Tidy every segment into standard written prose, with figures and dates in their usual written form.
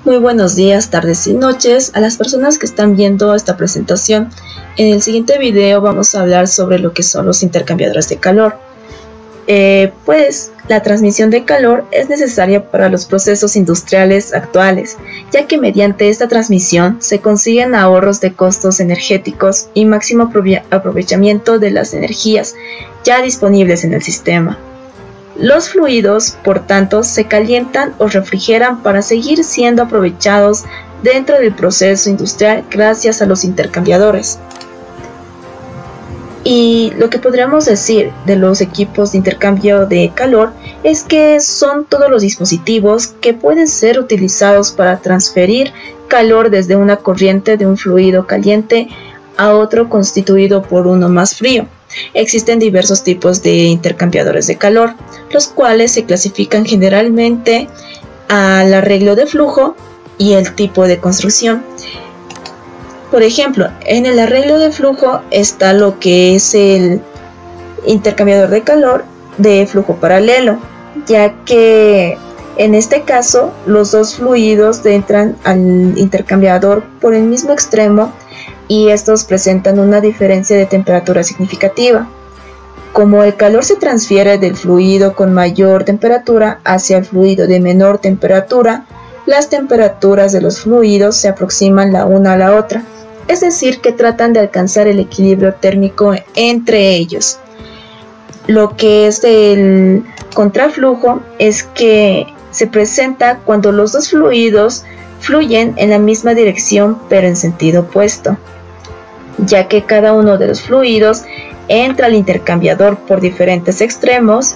Muy buenos días, tardes y noches a las personas que están viendo esta presentación. En el siguiente video vamos a hablar sobre lo que son los intercambiadores de calor. Pues la transmisión de calor es necesaria para los procesos industriales actuales, ya que mediante esta transmisión se consiguen ahorros de costos energéticos y máximo aprovechamiento de las energías ya disponibles en el sistema. Los fluidos, por tanto, se calientan o refrigeran para seguir siendo aprovechados dentro del proceso industrial gracias a los intercambiadores. Y lo que podríamos decir de los equipos de intercambio de calor es que son todos los dispositivos que pueden ser utilizados para transferir calor desde una corriente de un fluido caliente a otro constituido por uno más frío. Existen diversos tipos de intercambiadores de calor, los cuales se clasifican generalmente al arreglo de flujo y el tipo de construcción. Por ejemplo, en el arreglo de flujo está lo que es el intercambiador de calor de flujo paralelo, ya que en este caso los dos fluidos entran al intercambiador por el mismo extremo y estos presentan una diferencia de temperatura significativa. Como el calor se transfiere del fluido con mayor temperatura hacia el fluido de menor temperatura, las temperaturas de los fluidos se aproximan la una a la otra, es decir, que tratan de alcanzar el equilibrio térmico entre ellos. Lo que es el contraflujo es que se presenta cuando los dos fluidos fluyen en la misma dirección pero en sentido opuesto, ya que cada uno de los fluidos entra al intercambiador por diferentes extremos,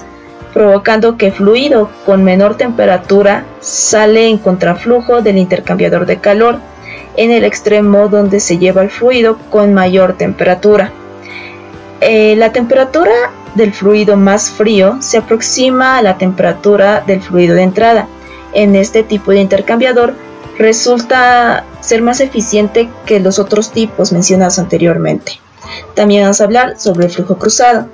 provocando que el fluido con menor temperatura sale en contraflujo del intercambiador de calor en el extremo donde se lleva el fluido con mayor temperatura. La temperatura del fluido más frío se aproxima a la temperatura del fluido de entrada. En este tipo de intercambiador resulta ser más eficiente que los otros tipos mencionados anteriormente. También vamos a hablar sobre el flujo cruzado,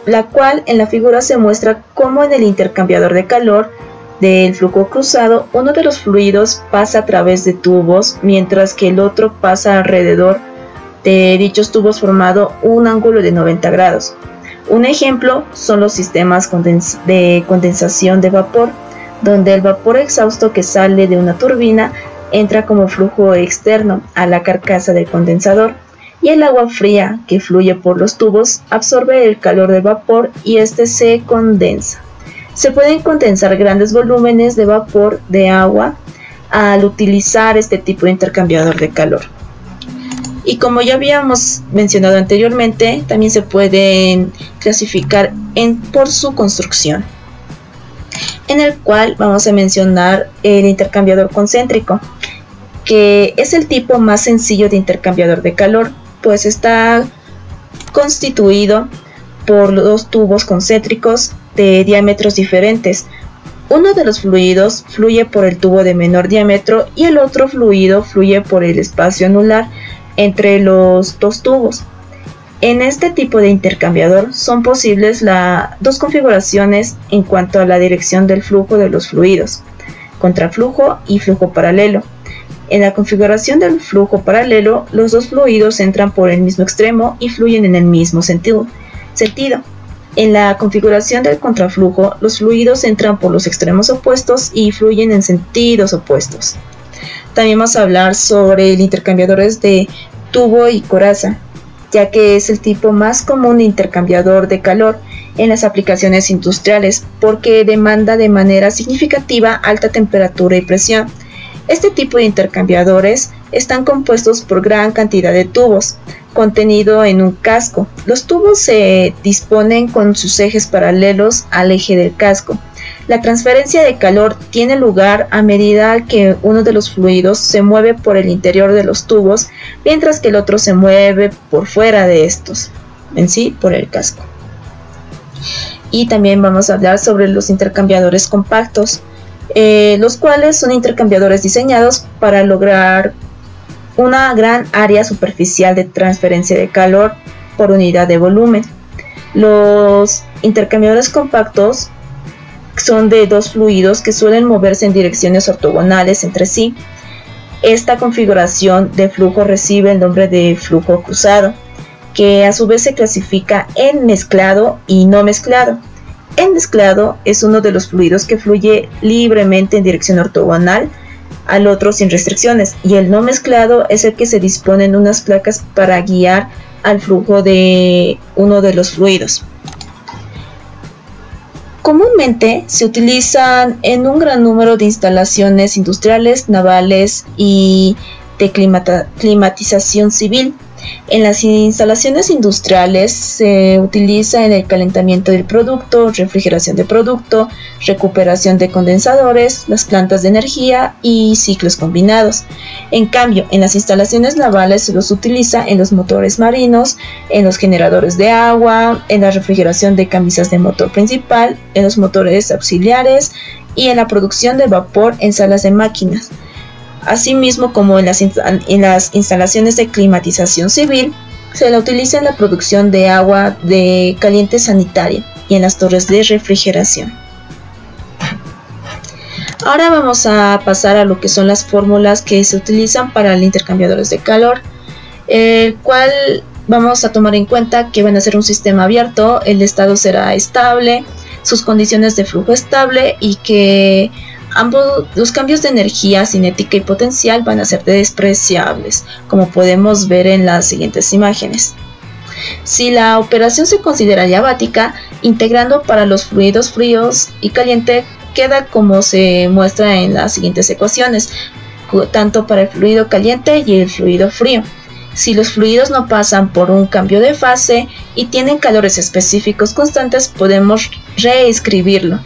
la cual en la figura se muestra cómo en el intercambiador de calor del flujo cruzado uno de los fluidos pasa a través de tubos mientras que el otro pasa alrededor de dichos tubos formando un ángulo de 90 grados. Un ejemplo son los sistemas de condensación de vapor, donde el vapor exhausto que sale de una turbina entra como flujo externo a la carcasa del condensador y el agua fría que fluye por los tubos absorbe el calor del vapor y este se condensa. Se pueden condensar grandes volúmenes de vapor de agua al utilizar este tipo de intercambiador de calor. Y como ya habíamos mencionado anteriormente, también se pueden clasificar por su construcción, en el cual vamos a mencionar el intercambiador concéntrico, que es el tipo más sencillo de intercambiador de calor, pues está constituido por dos tubos concéntricos de diámetros diferentes. Uno de los fluidos fluye por el tubo de menor diámetro y el otro fluido fluye por el espacio anular entre los dos tubos. En este tipo de intercambiador son posibles dos configuraciones en cuanto a la dirección del flujo de los fluidos, contraflujo y flujo paralelo. En la configuración del flujo paralelo, los dos fluidos entran por el mismo extremo y fluyen en el mismo sentido. En la configuración del contraflujo, los fluidos entran por los extremos opuestos y fluyen en sentidos opuestos. También vamos a hablar sobre el intercambiadores de tubo y coraza, ya que es el tipo más común de intercambiador de calor en las aplicaciones industriales porque demanda de manera significativa alta temperatura y presión. Este tipo de intercambiadores están compuestos por gran cantidad de tubos contenido en un casco. Los tubos se disponen con sus ejes paralelos al eje del casco. La transferencia de calor tiene lugar a medida que uno de los fluidos se mueve por el interior de los tubos, mientras que el otro se mueve por fuera de estos, en sí por el casco. Y también vamos a hablar sobre los intercambiadores compactos, los cuales son intercambiadores diseñados para lograr una gran área superficial de transferencia de calor por unidad de volumen. Los intercambiadores compactos son de dos fluidos que suelen moverse en direcciones ortogonales entre sí. Esta configuración de flujo recibe el nombre de flujo cruzado, que a su vez se clasifica en mezclado y no mezclado. El mezclado es uno de los fluidos que fluye libremente en dirección ortogonal al otro sin restricciones, y el no mezclado es el que se dispone en unas placas para guiar al flujo de uno de los fluidos. Comúnmente se utilizan en un gran número de instalaciones industriales, navales y de climatización civil. En las instalaciones industriales se utiliza en el calentamiento del producto, refrigeración de producto, recuperación de condensadores, las plantas de energía y ciclos combinados. En cambio, en las instalaciones navales se los utiliza en los motores marinos, en los generadores de agua, en la refrigeración de camisas de motor principal, en los motores auxiliares y en la producción de vapor en salas de máquinas. Asimismo, como en las instalaciones de climatización civil, se la utiliza en la producción de agua de caliente sanitaria y en las torres de refrigeración. Ahora vamos a pasar a lo que son las fórmulas que se utilizan para los intercambiadores de calor, el cual vamos a tomar en cuenta que van a ser un sistema abierto, el estado será estable, sus condiciones de flujo estable y que ambos los cambios de energía cinética y potencial van a ser despreciables, como podemos ver en las siguientes imágenes. Si la operación se considera diabática, integrando para los fluidos fríos y caliente queda como se muestra en las siguientes ecuaciones, tanto para el fluido caliente y el fluido frío. Si los fluidos no pasan por un cambio de fase y tienen calores específicos constantes, podemos reescribirlo,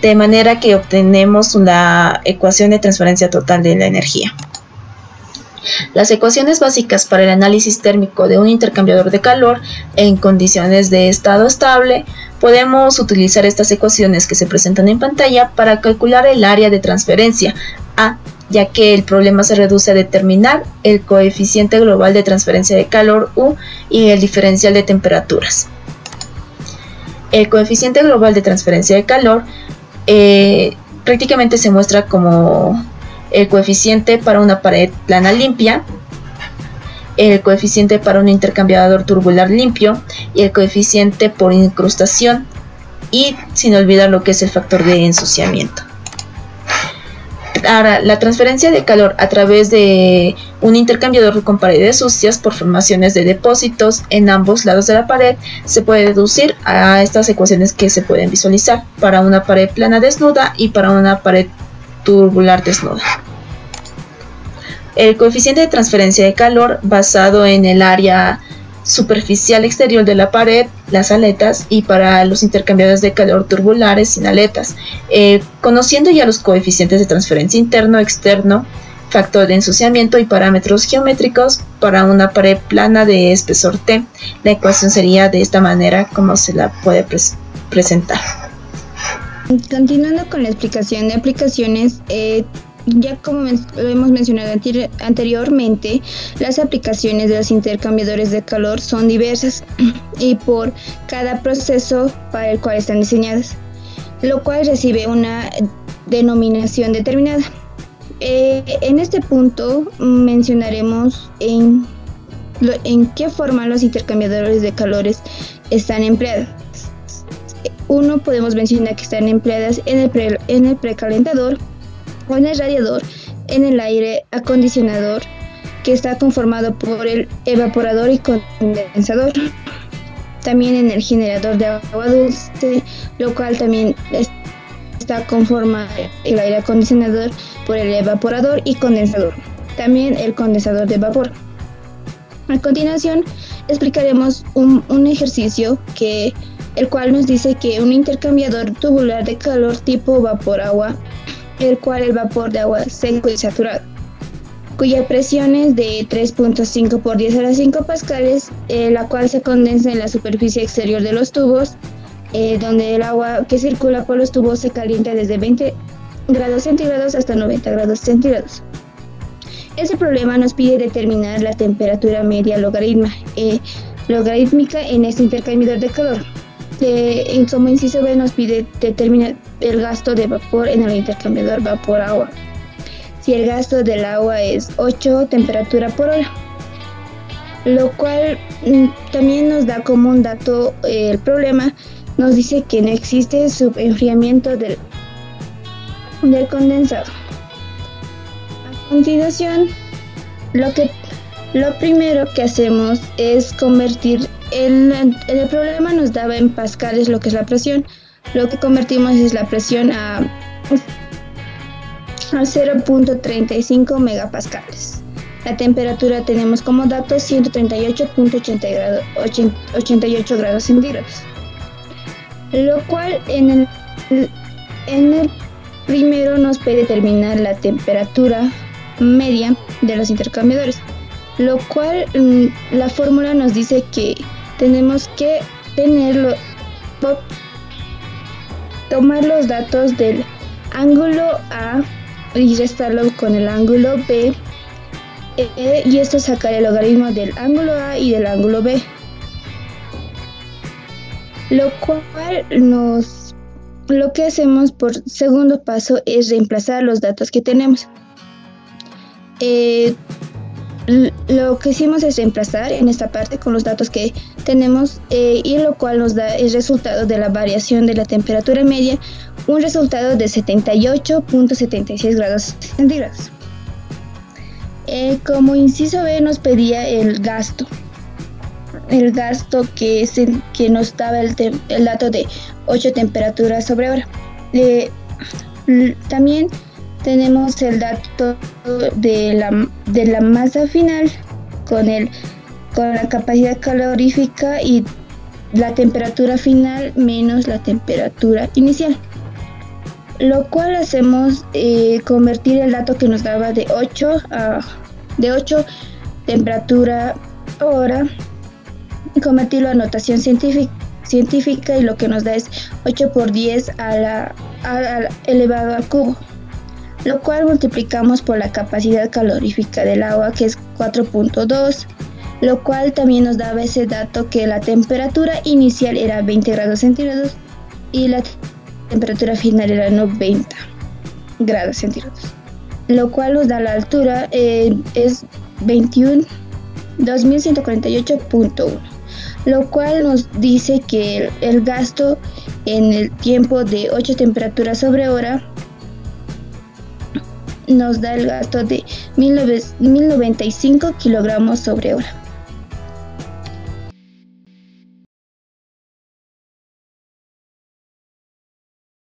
de manera que obtenemos la ecuación de transferencia total de la energía. Las ecuaciones básicas para el análisis térmico de un intercambiador de calor en condiciones de estado estable, podemos utilizar estas ecuaciones que se presentan en pantalla para calcular el área de transferencia A, ya que el problema se reduce a determinar el coeficiente global de transferencia de calor U y el diferencial de temperaturas. El coeficiente global de transferencia de calor prácticamente se muestra como el coeficiente para una pared plana limpia, el coeficiente para un intercambiador tubular limpio y el coeficiente por incrustación, y sin olvidar lo que es el factor de ensuciamiento. Ahora, la transferencia de calor a través de un intercambiador con paredes sucias por formaciones de depósitos en ambos lados de la pared se puede deducir a estas ecuaciones que se pueden visualizar para una pared plana desnuda y para una pared tubular desnuda. El coeficiente de transferencia de calor basado en el área superficial exterior de la pared, las aletas, y para los intercambiadores de calor turbulares sin aletas, conociendo ya los coeficientes de transferencia interno, externo, factor de ensuciamiento y parámetros geométricos para una pared plana de espesor T. La ecuación sería de esta manera como se la puede presentar. Continuando con la explicación de aplicaciones, ya como lo hemos mencionado anteriormente, las aplicaciones de los intercambiadores de calor son diversas y por cada proceso para el cual están diseñadas, lo cual recibe una denominación determinada. En este punto mencionaremos en qué forma los intercambiadores de calores están empleados. Uno, podemos mencionar que están empleadas en el precalentador, o en el radiador, en el aire acondicionador, que está conformado por el evaporador y condensador. También en el generador de agua dulce, lo cual también está conformado el aire acondicionador por el evaporador y condensador. También el condensador de vapor. A continuación explicaremos un ejercicio el cual nos dice que un intercambiador tubular de calor tipo vapor-agua, el cual el vapor de agua seco y saturado, cuya presión es de 3.5 por 10 a la 5 pascales, la cual se condensa en la superficie exterior de los tubos, donde el agua que circula por los tubos se calienta desde 20 grados centígrados hasta 90 grados centígrados. Este problema nos pide determinar la temperatura media logarítmica en este intercambiador de calor. Como inciso B nos pide determinar el gasto de vapor en el intercambiador vapor-agua. Si el gasto del agua es 8 temperatura por hora, lo cual también nos da como un dato el problema. Nos dice que no existe subenfriamiento del condensado. A continuación, lo primero que hacemos es convertir el problema nos daba en pascales lo que es la presión. Lo que convertimos es la presión a 0.35 megapascales. La temperatura tenemos como dato 138.88 grados centígrados, lo cual en el primero nos puede determinar la temperatura media de los intercambiadores, lo cual la fórmula nos dice que tenemos que tomar los datos del ángulo A y restarlo con el ángulo B, y esto sacar el logaritmo del ángulo A y del ángulo B, lo cual lo que hacemos por segundo paso es reemplazar los datos que tenemos. Lo que hicimos es reemplazar en esta parte con los datos que tenemos, y lo cual nos da el resultado de la variación de la temperatura media, un resultado de 78.76 grados centígrados. Como inciso B nos pedía el gasto que nos daba el dato de 8 temperaturas sobre hora. También tenemos el dato de la masa final con la capacidad calorífica y la temperatura final menos la temperatura inicial, lo cual hacemos convertir el dato que nos daba de 8 temperatura hora y convertirlo a notación científica, y lo que nos da es 8 por 10 elevado al cubo, lo cual multiplicamos por la capacidad calorífica del agua, que es 4.2, lo cual también nos daba ese dato que la temperatura inicial era 20 grados centígrados y la temperatura final era 90 grados centígrados, lo cual nos da la altura es 2148.1, lo cual nos dice que el gasto en el tiempo de 8 temperaturas sobre hora nos da el gasto de 1095 kilogramos sobre hora.